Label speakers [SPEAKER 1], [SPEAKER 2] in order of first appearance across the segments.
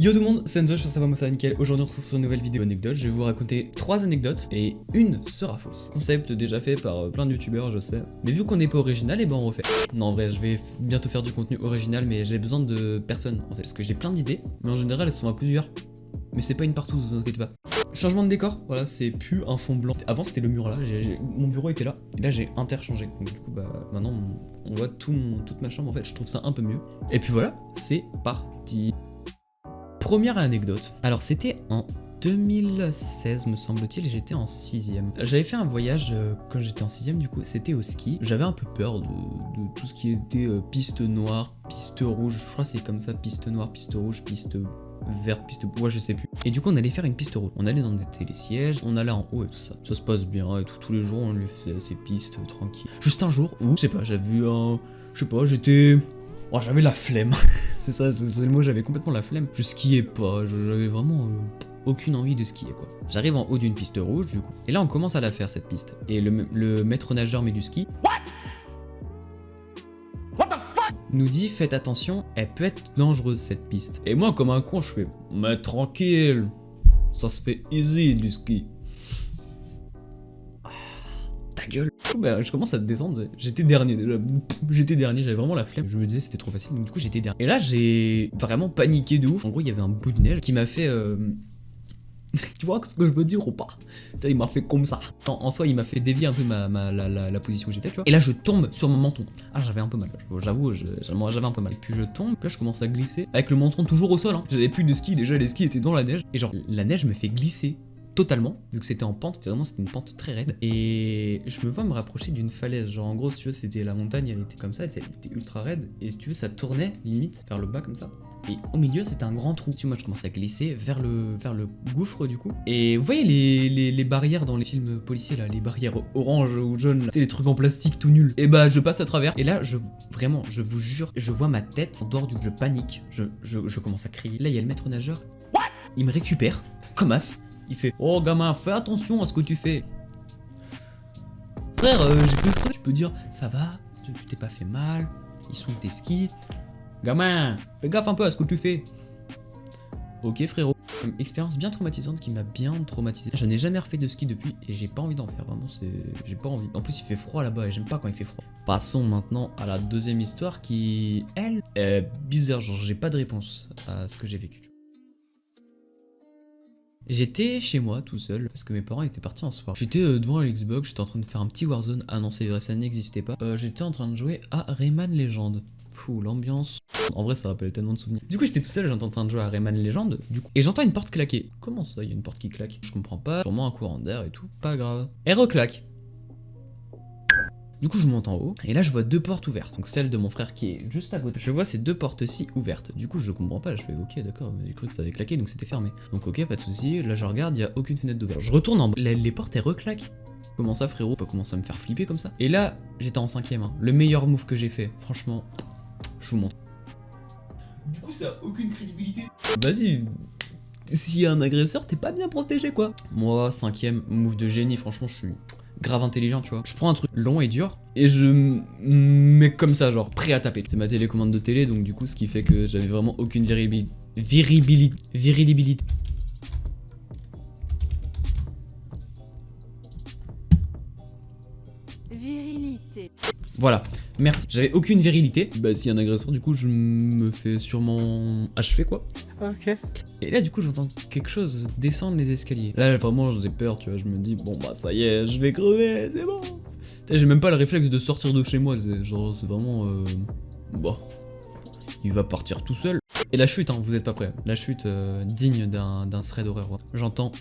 [SPEAKER 1] Yo tout le monde, c'est Enzo, je pense que ça va, moi ça va nickel. Aujourd'hui on se retrouve sur une nouvelle vidéo anecdote. Je vais vous raconter 3 anecdotes et une sera fausse. Concept déjà fait par plein de youtubeurs, je sais. Mais vu qu'on n'est pas original, et ben on refait. Non en vrai, je vais bientôt faire du contenu original, mais j'ai besoin de personnes en fait. Parce que j'ai plein d'idées, mais en général elles sont à plusieurs. Mais c'est pas une partout, vous inquiétez pas. Changement de décor, voilà, c'est plus un fond blanc. Avant c'était le mur là, mon bureau était là. Et là j'ai interchangé. Donc du coup bah maintenant on voit toute ma chambre en fait. Je trouve ça un peu mieux. Et puis voilà, c'est parti. Première anecdote. Alors c'était en 2016 me semble-t-il, et j'étais en 6ème. J'avais fait un voyage quand j'étais en 6ème, du coup c'était au ski. J'avais un peu peur de tout ce qui était piste noire, piste rouge, je crois que c'est comme ça, piste noire, piste rouge, piste verte, piste... ouais je sais plus. Et du coup on allait faire une piste rouge, on allait dans des télésièges, on allait en haut et tout ça. Ça se passe bien et tout, tous les jours on lui faisait ces pistes tranquilles. Juste un jour où, je sais pas, j'avais vu un... je sais pas, j'étais... oh, j'avais la flemme. C'est ça, c'est le mot, j'avais complètement la flemme. Je skiais pas, j'avais vraiment aucune envie de skier quoi. J'arrive en haut d'une piste rouge du coup. Et là on commence à la faire cette piste. Et le maître nageur met du ski. What the fuck nous dit faites attention, elle peut être dangereuse cette piste. Et moi comme un con je fais mais tranquille, ça se fait easy du ski. Ta gueule. Bah, je commence à descendre, j'étais dernier déjà, j'étais dernier, j'avais vraiment la flemme, je me disais c'était trop facile, donc du coup j'étais dernier. Et là j'ai vraiment paniqué de ouf, en gros il y avait un bout de neige qui m'a fait... tu vois ce que je veux dire ou pas? Il m'a fait comme ça. En soi il m'a fait dévier un peu la position où j'étais, tu vois. Et là je tombe sur mon menton. Ah j'avais un peu mal, j'avoue, j'avais un peu mal. Puis je tombe, puis là je commence à glisser, avec le menton toujours au sol, hein. J'avais plus de ski, déjà les skis étaient dans la neige, et genre la neige me fait glisser totalement, vu que c'était en pente, vraiment c'était une pente très raide. Et je me vois me rapprocher d'une falaise, genre en gros si tu veux c'était la montagne, elle était comme ça, elle était ultra raide, et si tu veux ça tournait limite vers le bas comme ça. Et au milieu c'était un grand trou. Tu vois, moi je commence à glisser vers le gouffre du coup. Et vous voyez les barrières dans les films policiers là, les barrières orange ou jaune là, les trucs en plastique tout nul. Et bah je passe à travers. Et là vraiment, je vous jure, je vois ma tête en dehors du... je panique, je commence à crier. Là il y a le maître nageur. What? Il me récupère, comme as. Il fait oh gamin, fais attention à ce que tu fais. Frère, j'ai fait quoi? Je peux dire ça va, tu t'es pas fait mal, ils sont tes skis. Gamin, fais gaffe un peu à ce que tu fais. Ok frérot. Une expérience bien traumatisante qui m'a bien traumatisé. Je n'ai jamais refait de ski depuis et j'ai pas envie d'en faire, vraiment j'ai pas envie. En plus il fait froid là-bas et j'aime pas quand il fait froid. Passons maintenant à la deuxième histoire qui, elle, est bizarre, genre j'ai pas de réponse à ce que j'ai vécu. J'étais chez moi tout seul parce que mes parents étaient partis en soirée. J'étais devant l'Xbox, j'étais en train de faire un petit Warzone. Ah non c'est vrai, ça n'existait pas. J'étais en train de jouer à Rayman Legend. Fou, l'ambiance. En vrai ça rappelle tellement de souvenirs. Du coup j'étais tout seul, j'étais en train de jouer à Rayman Legend. Du coup, et j'entends une porte claquer. Comment ça, il y a une porte qui claque? Je comprends pas. Sûrement un courant d'air et tout. Pas grave. Elle reclaque. Du coup je monte en haut et là je vois deux portes ouvertes. Donc celle de mon frère qui est juste à côté. Je vois ces deux portes-ci ouvertes. Du coup je comprends pas, je fais ok d'accord, j'ai cru que ça avait claqué donc c'était fermé. Donc ok pas de souci. Là je regarde, il y a aucune fenêtre d'ouvert. Je retourne en bas, les portes elles reclaquent. Comment ça frérot? Pas commencer à me faire flipper comme ça. Et là j'étais en 5ème, hein. Le meilleur move que j'ai fait. Franchement, je vous montre. Du coup ça a aucune crédibilité. Vas-y. S'il y a un agresseur, t'es pas bien protégé quoi. Moi 5ème, move de génie, franchement je suis grave intelligent, tu vois. Je prends un truc long et dur et je mets comme ça, genre prêt à taper. C'est ma télécommande de télé, donc du coup, ce qui fait que j'avais vraiment aucune virilité. Voilà, merci. J'avais aucune virilité. Bah, s'il y a un agresseur, du coup, je me fais sûrement achever, quoi. Ok. Et là, du coup, j'entends quelque chose descendre les escaliers. Là, vraiment, j'ai peur, tu vois. Je me dis, bon, bah, ça y est, je vais crever, c'est bon. J'ai même pas le réflexe de sortir de chez moi. Genre, c'est vraiment. Bah. Il va partir tout seul. Et la chute, hein, vous êtes pas prêts. La chute digne d'un thread horreur. J'entends.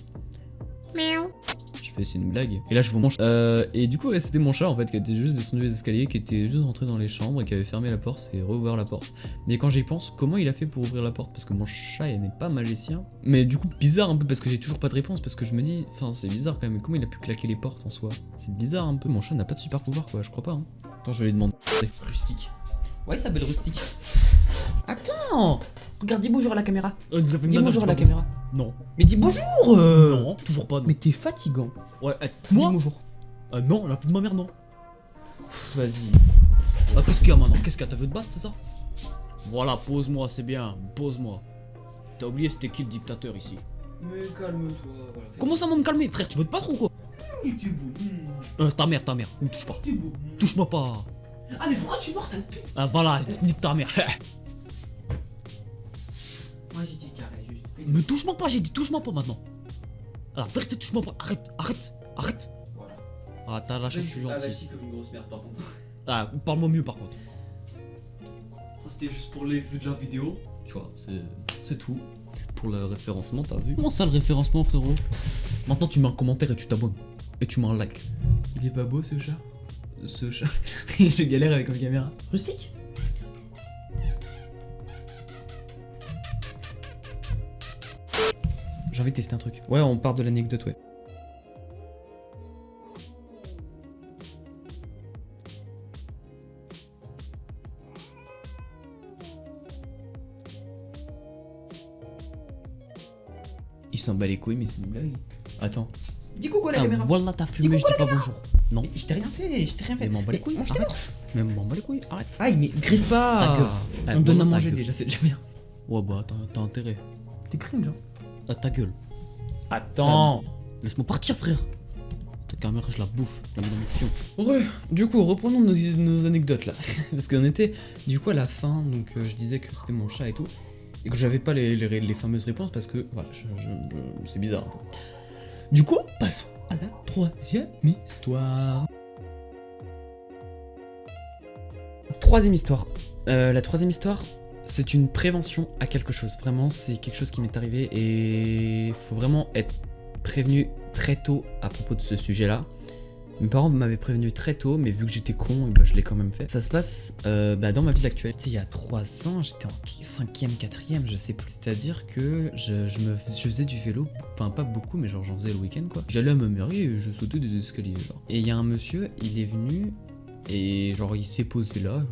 [SPEAKER 1] Miaou. Je fais c'est une blague. Et là je vous mange. Et du coup ouais, c'était mon chat en fait qui était juste descendu les escaliers, qui était juste rentré dans les chambres et qui avait fermé la porte et rouvert la porte. Mais quand j'y pense, comment il a fait pour ouvrir la porte? Parce que mon chat il n'est pas magicien. Mais du coup bizarre un peu parce que j'ai toujours pas de réponse, parce que je me dis, enfin c'est bizarre quand même, comment il a pu claquer les portes en soi? C'est bizarre un peu, mon chat n'a pas de super pouvoir quoi, je crois pas hein. Attends je vais lui demander. Rustique. Ouais il s'appelle Rustique. Attends. Regarde, dis bonjour à la caméra. Dis bonjour à la caméra. Non. Mais dis bonjour.
[SPEAKER 2] Non, toujours pas. Non.
[SPEAKER 1] Mais t'es fatigant.
[SPEAKER 2] Ouais,
[SPEAKER 1] Dis bonjour.
[SPEAKER 2] Ah non, la fille de ma mère non.
[SPEAKER 1] Vas-y.
[SPEAKER 2] Qu'est-ce qu'il y a maintenant? Qu'est-ce qu'il y a? T'as vu te battre, c'est ça? Voilà, pose-moi, c'est bien, pose-moi. T'as oublié c'était qui le dictateur ici?
[SPEAKER 1] Mais calme-toi, voilà.
[SPEAKER 2] Comment ça, me calmer, frère? Tu votes pas trop quoi?
[SPEAKER 1] Oui, t'es beau.
[SPEAKER 2] Ta mère, me touche pas.
[SPEAKER 1] T'es beau.
[SPEAKER 2] Touche-moi pas.
[SPEAKER 1] Ah, mais pourquoi tu mords, ça pue?
[SPEAKER 2] Ah, voilà, nique ta mère.
[SPEAKER 1] Moi, j'ai dit carré, juste.
[SPEAKER 2] Me touche-moi pas, j'ai dit touche-moi pas maintenant. Ah, frère, touche-moi pas. Arrête.
[SPEAKER 1] Voilà.
[SPEAKER 2] Ah, t'as lâché, je suis
[SPEAKER 1] Ah, bah,
[SPEAKER 2] gentil.
[SPEAKER 1] je suis comme une grosse merde, par contre.
[SPEAKER 2] Ah, parle-moi mieux par contre.
[SPEAKER 1] Ça, c'était juste pour les vues de la vidéo. Tu vois, c'est tout. Pour le référencement, t'as vu?
[SPEAKER 2] Comment ça le référencement, frérot? Maintenant, tu mets un commentaire et tu t'abonnes. Et tu mets un like.
[SPEAKER 1] Il est pas beau, ce chat? Ce chat. Je galère avec ma caméra.
[SPEAKER 2] Rustique?
[SPEAKER 1] J'ai envie de tester un truc. Ouais, on part de l'anecdote, ouais. Il s'en bat les couilles, mais c'est une blague. Attends. Dis coucou à la caméra.
[SPEAKER 2] Voilà, t'as fumé, je dis pas bonjour. Non.
[SPEAKER 1] Je t'ai rien fait,
[SPEAKER 2] Mais m'en bats les couilles,
[SPEAKER 1] mange
[SPEAKER 2] arrête. Mais m'en bats les couilles, arrête.
[SPEAKER 1] Aïe, mais griffe pas.
[SPEAKER 2] Ta gueule.
[SPEAKER 1] On me donne à
[SPEAKER 2] Ta
[SPEAKER 1] manger
[SPEAKER 2] gueule.
[SPEAKER 1] déjà, c'est déjà bien.
[SPEAKER 2] Ouais, bah, t'as intérêt.
[SPEAKER 1] T'es cringe, hein.
[SPEAKER 2] Ah, ta gueule.
[SPEAKER 1] Attends.
[SPEAKER 2] Laisse-moi partir, frère. Ta caméra, je la bouffe. Je la mets dans mon fion.
[SPEAKER 1] Heureux. Du coup, reprenons nos anecdotes là. Parce qu'on était, du coup, à la fin, donc je disais que c'était mon chat et tout. Et que j'avais pas les fameuses réponses parce que, voilà, c'est bizarre un peu. Du coup, passons à la troisième histoire. Troisième histoire. La troisième histoire, c'est une prévention à quelque chose. Vraiment, c'est quelque chose qui m'est arrivé et il faut vraiment être prévenu très tôt à propos de ce sujet-là. Mes parents m'avaient prévenu très tôt, mais vu que j'étais con, et bah, je l'ai quand même fait. Ça se passe dans ma ville actuelle. C'était il y a 3 ans, j'étais en 5ème, 4ème, je sais plus. C'est-à-dire que je faisais du vélo, enfin pas beaucoup, mais genre j'en faisais le week-end quoi. J'allais à ma mairie et je sautais des escaliers genre. Et il y a un monsieur, il est venu et genre il s'est posé là.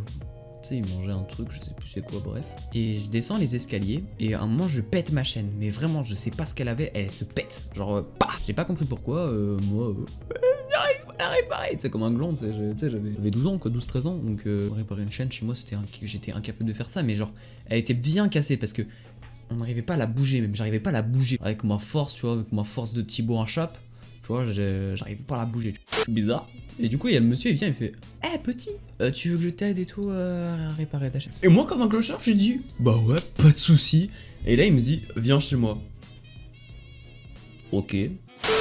[SPEAKER 1] Tu sais, il mangeait un truc, je sais plus c'est quoi, bref. Et je descends les escaliers et à un moment je pète ma chaîne. Mais vraiment, je sais pas ce qu'elle avait, elle se pète. Genre, j'ai pas compris pourquoi, moi... la réparer, tu sais, comme un gland, tu sais, j'avais 12 ans, quoi, 12-13 ans, donc réparer une chaîne chez moi, j'étais incapable de faire ça, mais genre, elle était bien cassée parce que on n'arrivait pas à la bouger, même j'arrivais pas à la bouger avec ma force, tu vois, avec ma force de Thibaut en chape, tu vois, j'arrivais pas à la bouger, c'est bizarre. Et du coup, il y a le monsieur, il vient, il fait Eh petit, tu veux que je t'aide et tout à réparer ta chaîne? Et moi, comme un clochard, j'ai dit Bah ouais, pas de soucis. Et là, il me dit Viens chez moi. Ok.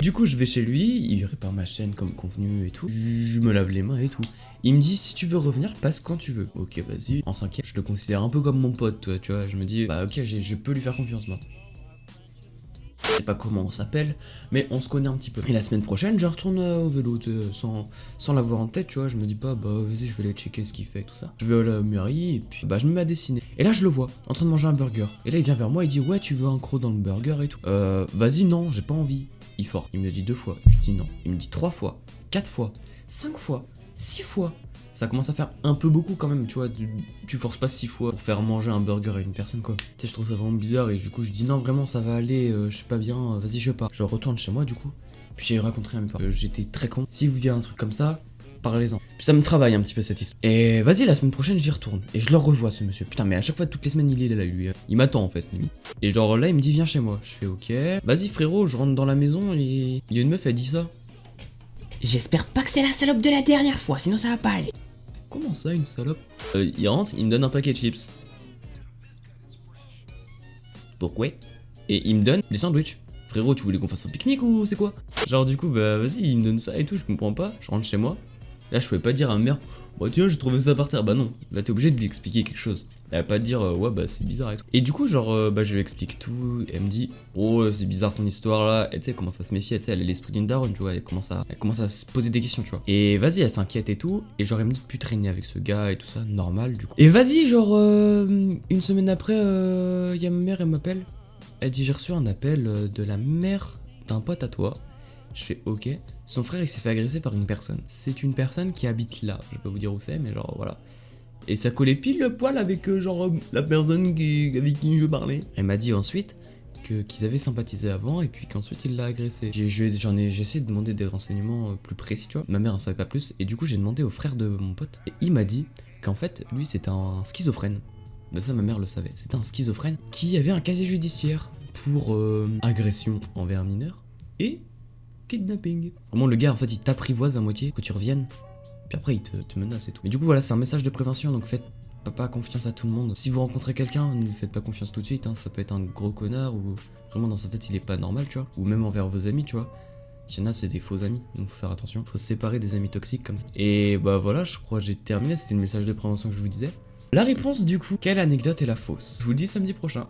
[SPEAKER 1] Du coup, je vais chez lui, il répare ma chaîne comme convenu et tout. Je me lave les mains et tout. Il me dit, si tu veux revenir, passe quand tu veux. Ok, vas-y. En 5ème, je le considère un peu comme mon pote, toi, tu vois. Je me dis, bah ok, je peux lui faire confiance maintenant. Je sais pas comment on s'appelle, mais on se connaît un petit peu. Et la semaine prochaine, je retourne au vélo, sans l'avoir en tête, tu vois. Je me dis pas, bah vas-y, je vais aller checker ce qu'il fait, tout ça. Je vais à la mairie, et puis bah je me mets à dessiner. Et là, je le vois, en train de manger un burger. Et là, il vient vers moi, il dit, ouais, tu veux un croc dans le burger et tout. Vas-y, non, j'ai pas envie. Il fort. Il me dit 2 fois. Je dis non. Il me dit 3 fois, 4 fois, 5 fois, 6 fois. Ça commence à faire un peu beaucoup quand même, tu vois. Tu forces pas 6 fois pour faire manger un burger à une personne, quoi. Tu sais, je trouve ça vraiment bizarre et du coup, je dis non, vraiment, ça va aller, je suis pas bien, vas-y, je pars. Je retourne chez moi, du coup. Puis j'ai raconté à mes parents. J'étais très con. Si vous voyez un truc comme ça, parlez-en. Puis ça me travaille un petit peu cette histoire. Et vas-y, la semaine prochaine, j'y retourne. Et je le revois, ce monsieur. Putain, mais à chaque fois, toutes les semaines, il est là, lui. Il m'attend, en fait, limite. Et genre là, il me dit, viens chez moi. Je fais, ok. Vas-y, frérot, je rentre dans la maison et il y a une meuf, elle dit ça.
[SPEAKER 3] J'espère pas que c'est la salope de la dernière fois, sinon ça va pas aller.
[SPEAKER 1] Comment ça, une salope? Il rentre, il me donne un paquet de chips. Pourquoi? Et il me donne des sandwichs. Frérot, tu voulais qu'on fasse un pique-nique ou c'est quoi? Genre du coup, bah vas-y, il me donne ça et tout, je comprends pas. Je rentre chez moi. Là, je pouvais pas dire à ma mère, bah tiens, j'ai trouvé ça par terre. Bah non, là t'es obligé de lui expliquer quelque chose. Elle va pas te dire, ouais, bah c'est bizarre et tout. Et du coup, genre, bah je lui explique tout. Et elle me dit, oh, c'est bizarre ton histoire là. Et tu sais, elle commence à se méfier. Tu sais, elle a l'esprit d'une daronne, tu vois. Elle commence à se poser des questions, tu vois. Et vas-y, elle s'inquiète et tout. Et genre, elle me dit, plus traîner avec ce gars et tout ça, normal du coup. Et vas-y, genre, une semaine après, y a ma mère, elle m'appelle. Elle dit, j'ai reçu un appel de la mère d'un pote à toi. Je fais ok. Son frère il s'est fait agresser par une personne. C'est une personne qui habite là. Je vais pas vous dire où c'est, mais genre voilà. Et ça collait pile le poil avec genre la personne avec qui je parlais. Elle m'a dit ensuite qu'ils avaient sympathisé avant et puis qu'ensuite il l'a agressé. J'ai essayé de demander des renseignements plus précis, tu vois. Ma mère en savait pas plus et du coup j'ai demandé au frère de mon pote. Et il m'a dit qu'en fait lui c'était un schizophrène. Ben ça, ma mère le savait. C'était un schizophrène qui avait un casier judiciaire pour agression envers un mineur et kidnapping. Vraiment, le gars, en fait, il t'apprivoise à moitié, que tu reviennes, puis après, il te menace et tout. Mais du coup, voilà, c'est un message de prévention, donc faites pas confiance à tout le monde. Si vous rencontrez quelqu'un, ne lui faites pas confiance tout de suite, hein. Ça peut être un gros connard ou vraiment dans sa tête, il est pas normal, tu vois. Ou même envers vos amis, tu vois. Il y en a, c'est des faux amis, donc faut faire attention. Faut se séparer des amis toxiques comme ça. Et bah voilà, je crois que j'ai terminé, c'était le message de prévention que je vous disais. La réponse du coup, quelle anecdote est la fausse? Je vous le dis samedi prochain.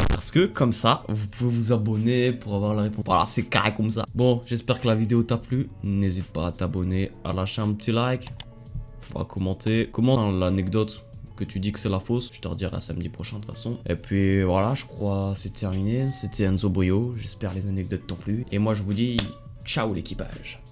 [SPEAKER 1] Parce que comme ça, vous pouvez vous abonner pour avoir la réponse. Voilà, c'est carré comme ça. Bon, j'espère que la vidéo t'a plu. N'hésite pas à t'abonner, à lâcher un petit like, à commenter. Comment l'anecdote que tu dis que c'est la fausse, je te redirai samedi prochain de toute façon. Et puis voilà, je crois c'est terminé. C'était Enzo Brio. J'espère les anecdotes t'ont plu. Et moi je vous dis ciao l'équipage.